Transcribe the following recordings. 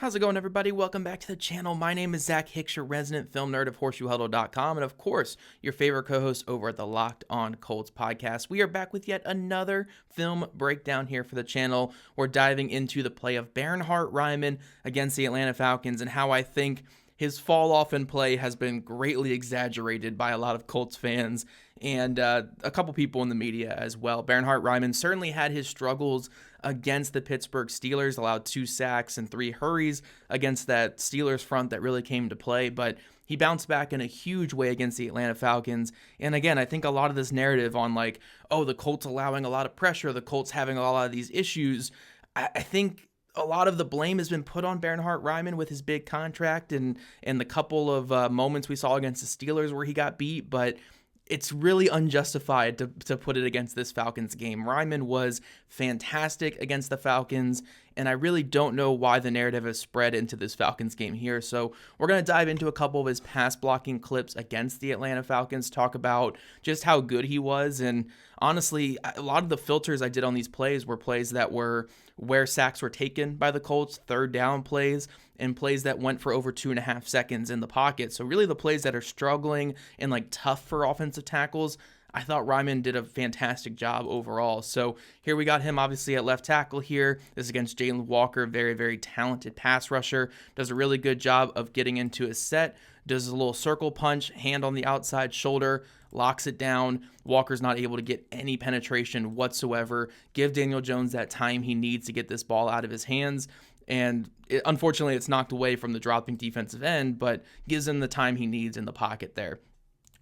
How's it going, everybody? Welcome back to the channel. My name is Zach Hicks, your resident film nerd of horseshoehuddle.com, and of course, your favorite co-host over at the Locked On Colts podcast. We are back with yet another film breakdown here for the channel. We're diving into the play of Bernhard Raimann against the Atlanta Falcons and how I think his fall off in play has been greatly exaggerated by a lot of Colts fans and a couple people in the media as well. Bernhard Raimann certainly had his struggles against the Pittsburgh Steelers, allowed 2 sacks and 3 hurries against that Steelers front that really came to play, but he bounced back in a huge way against the Atlanta Falcons. And again, I think a lot of this narrative on like, oh, the Colts allowing a lot of pressure, the Colts having a lot of these issues, I think a lot of the blame has been put on Bernhard Raimann with his big contract and the couple of moments we saw against the Steelers where he got beat, but it's really unjustified to put it against this Falcons game. Raimann was fantastic against the Falcons, and I really don't know why the narrative has spread into this Falcons game here. So we're going to dive into a couple of his pass blocking clips against the Atlanta Falcons, talk about just how good he was. And honestly, a lot of the filters I did on these plays were plays that were where sacks were taken by the Colts, third down plays, and plays that went for over 2.5 seconds in the pocket. So really the plays that are struggling and like tough for offensive tackles, I thought Raimann did a fantastic job overall. So here we got him obviously at left tackle here. This is against Jalen Walker, very, very talented pass rusher. Does a really good job of getting into his set. Does a little circle punch, hand on the outside shoulder, locks it down. Walker's not able to get any penetration whatsoever. Give Daniel Jones that time he needs to get this ball out of his hands. And unfortunately, it's knocked away from the dropping defensive end, but gives him the time he needs in the pocket there.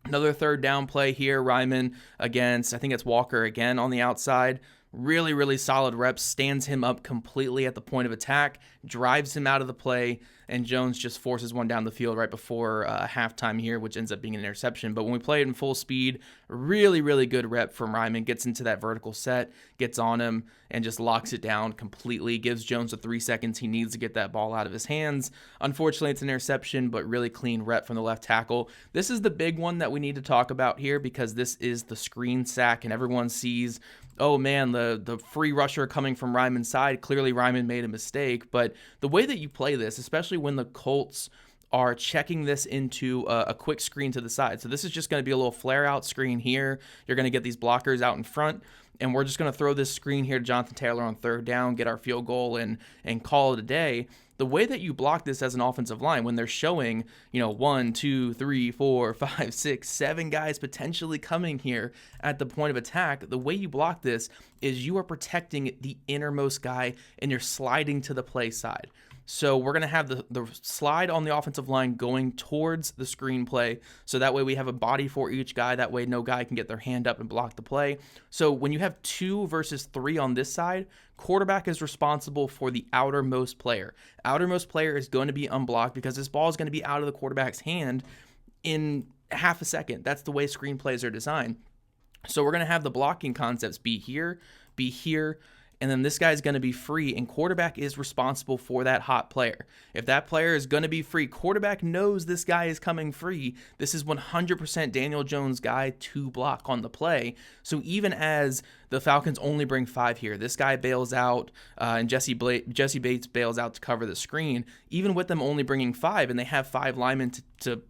Another third down play here, Raimann against, I think it's Walker again on the outside. Really, really solid reps, stands him up completely at the point of attack, drives him out of the play, and Jones just forces one down the field right before halftime here, which ends up being an interception. But when we play it in full speed, really, really good rep from Raimann, gets into that vertical set, gets on him, and just locks it down completely, gives Jones the 3 seconds he needs to get that ball out of his hands. Unfortunately, it's an interception, but really clean rep from the left tackle. This is the big one that we need to talk about here because this is the screen sack, and everyone sees, oh man, the free rusher coming from Raimann's side. Clearly, Raimann made a mistake, but the way that you play this, especially when the Colts are checking this into a quick screen to the side. So this is just going to be a little flare out screen here. You're going to get these blockers out in front, and we're just going to throw this screen here to Jonathan Taylor on third down, get our field goal, and call it a day. The way that you block this as an offensive line, when they're showing, 1, 2, 3, 4, 5, 6, 7 guys potentially coming here at the point of attack, the way you block this is you are protecting the innermost guy and you're sliding to the play side. So we're going to have the slide on the offensive line going towards the screenplay. So that way we have a body for each guy. That way no guy can get their hand up and block the play. So when you have 2 versus 3 on this side, quarterback is responsible for the outermost player. Outermost player is going to be unblocked because this ball is going to be out of the quarterback's hand in half a second. That's the way screenplays are designed. So we're going to have the blocking concepts be here, and then this guy is going to be free, and quarterback is responsible for that hot player. If that player is going to be free, quarterback knows this guy is coming free. This is 100% Daniel Jones' guy to block on the play. So even as the Falcons only bring 5 here, this guy bails out, and Jesse Bates bails out to cover the screen. Even with them only bringing 5, and they have 5 linemen to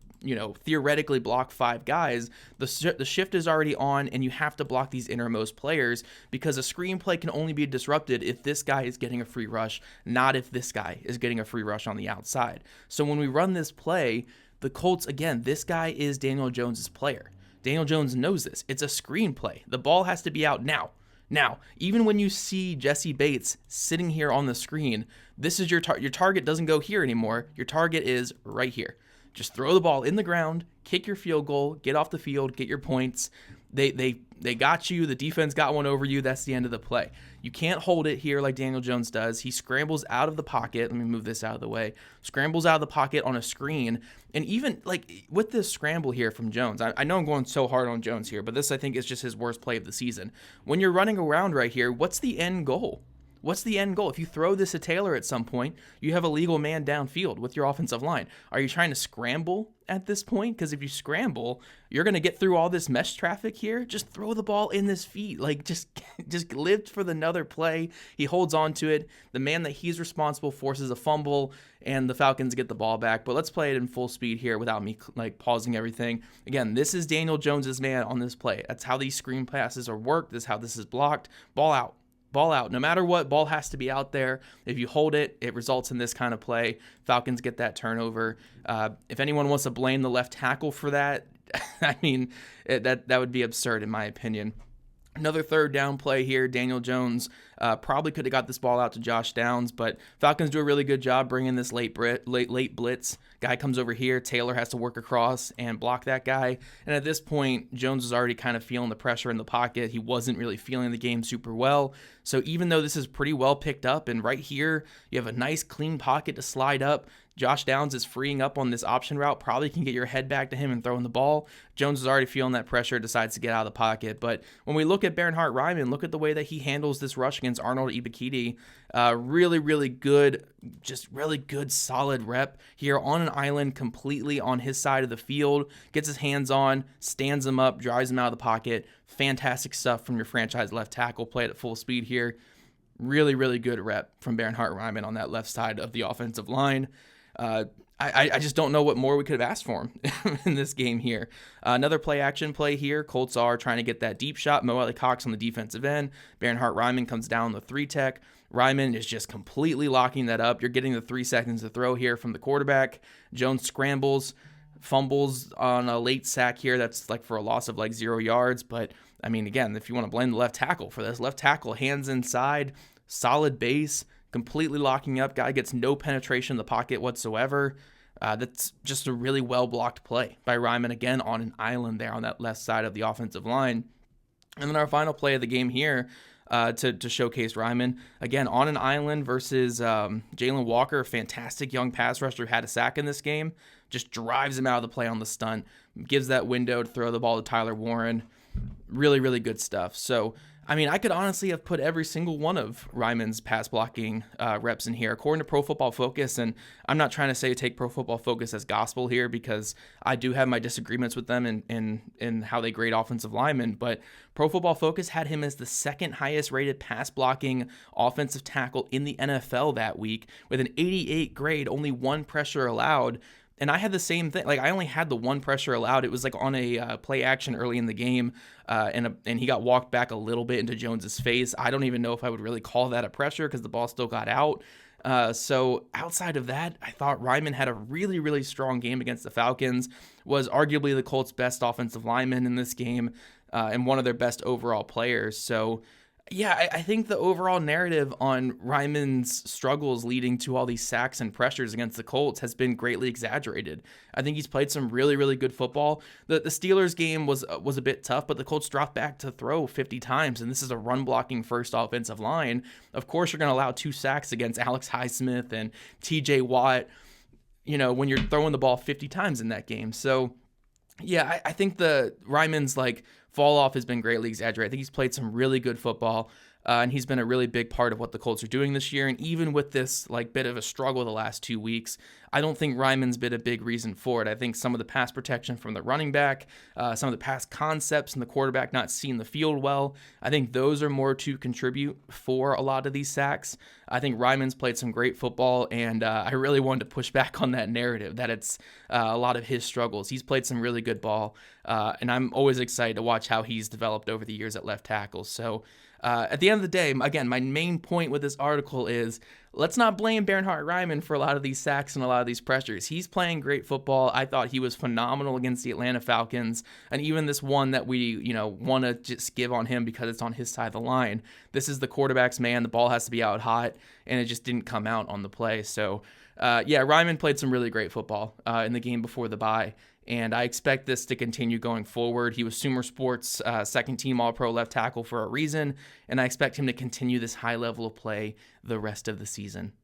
theoretically block 5 guys, the shift is already on, and you have to block these innermost players because a screenplay can only be disrupted if this guy is getting a free rush, not if this guy is getting a free rush on the outside. So when we run this play, the Colts, again, this guy is Daniel Jones's player. Daniel Jones knows this. It's a screenplay. The ball has to be out now. Now, even when you see Jesse Bates sitting here on the screen, this is your target doesn't go here anymore. Your target is right here. Just throw the ball in the ground, kick your field goal, get off the field, get your points. They got you. The defense got one over you. That's the end of the play. You can't hold it here like Daniel Jones does. He scrambles out of the pocket. Let me move this out of the way. Scrambles out of the pocket on a screen. And even like with this scramble here from Jones, I know I'm going so hard on Jones here, but this I think is just his worst play of the season. When you're running around right here, what's the end goal? What's the end goal? If you throw this at Taylor at some point, you have a legal man downfield with your offensive line. Are you trying to scramble at this point? Because if you scramble, you're going to get through all this mesh traffic here. Just throw the ball in his feet. Like, just live for another play. He holds on to it. The man that he's responsible forces a fumble, and the Falcons get the ball back. But let's play it in full speed here without me like pausing everything. Again, this is Daniel Jones's man on this play. That's how these screen passes are worked. This is how this is blocked. Ball out. Ball out. No matter what, ball has to be out there. If you hold it, it results in this kind of play. Falcons get that turnover. If anyone wants to blame the left tackle for that, I mean, that would be absurd in my opinion. Another third down play here. Daniel Jones probably could have got this ball out to Josh Downs, but Falcons do a really good job bringing this late blitz. Guy comes over here. Taylor has to work across and block that guy. And at this point, Jones was already kind of feeling the pressure in the pocket. He wasn't really feeling the game super well. So even though this is pretty well picked up, and right here, you have a nice clean pocket to slide up, Josh Downs is freeing up on this option route, probably can get your head back to him and throwing the ball. Jones is already feeling that pressure, decides to get out of the pocket. But when we look at Bernhard Raimann, look at the way that he handles this rush against Arnold Ebiketie. Really, really good, just really good, solid rep here on an island, completely on his side of the field. Gets his hands on, stands him up, drives him out of the pocket. Fantastic stuff from your franchise left tackle. Play it at full speed here. Really, really good rep from Bernhard Raimann on that left side of the offensive line. I just don't know what more we could have asked for him in this game here. Another play-action play here. Colts are trying to get that deep shot. Mo Alley-Cox on the defensive end. Bernhard Raimann comes down the 3-tech. Raimann is just completely locking that up. You're getting the 3 seconds to throw here from the quarterback. Jones scrambles, fumbles on a late sack here. That's like for a loss of like 0 yards. But, I mean, again, if you want to blame the left tackle for this, left tackle, hands inside, solid base, completely locking up. Guy gets no penetration in the pocket whatsoever. That's just a really well-blocked play by Raimann, again, on an island there on that left side of the offensive line. And then our final play of the game here to showcase Raimann, again, on an island versus Jalen Walker, fantastic young pass rusher, had a sack in this game, just drives him out of the play on the stunt, gives that window to throw the ball to Tyler Warren. Really, really good stuff. So, I mean, I could honestly have put every single one of Raimann's pass blocking reps in here, according to Pro Football Focus. And I'm not trying to say take Pro Football Focus as gospel here, because I do have my disagreements with them in how they grade offensive linemen. But Pro Football Focus had him as the second highest rated pass blocking offensive tackle in the NFL that week with an 88 grade, only 1 pressure allowed. And I had the same thing. Like, I only had the 1 pressure allowed. It was like on a play action early in the game, and he got walked back a little bit into Jones's face. I don't even know if I would really call that a pressure because the ball still got out. So outside of that, I thought Raimann had a really, really strong game against the Falcons, was arguably the Colts' best offensive lineman in this game, and one of their best overall players. So, yeah, I think the overall narrative on Raimann's struggles leading to all these sacks and pressures against the Colts has been greatly exaggerated. I think he's played some really, really good football. The Steelers game was a bit tough, but the Colts dropped back to throw 50 times, and this is a run-blocking first offensive line. Of course, you're going to allow 2 sacks against Alex Highsmith and TJ Watt, when you're throwing the ball 50 times in that game. So, yeah, I think the Raimann's fall off has been greatly exaggerated. I think he's played some really good football, and he's been a really big part of what the Colts are doing this year. And even with this bit of a struggle the last 2 weeks, I don't think Raimann's been a big reason for it. I think some of the pass protection from the running back, some of the pass concepts and the quarterback not seeing the field well, I think those are more to contribute for a lot of these sacks. I think Raimann's played some great football, and I really wanted to push back on that narrative that it's a lot of his struggles. He's played some really good ball, and I'm always excited to watch how he's developed over the years at left tackle. So at the end of the day, again, my main point with this article is let's not blame Bernhard Raimann for a lot of these sacks and a lot of these pressures. He's playing great football. I thought he was phenomenal against the Atlanta Falcons, and even this one that we want to just give on him because it's on his side of the line. This is the quarterback's man. The ball has to be out hot, and it just didn't come out on the play. So, Raimann played some really great football in the game before the bye. And I expect this to continue going forward. He was Sumer Sports' second-team All-Pro left tackle for a reason, and I expect him to continue this high level of play the rest of the season.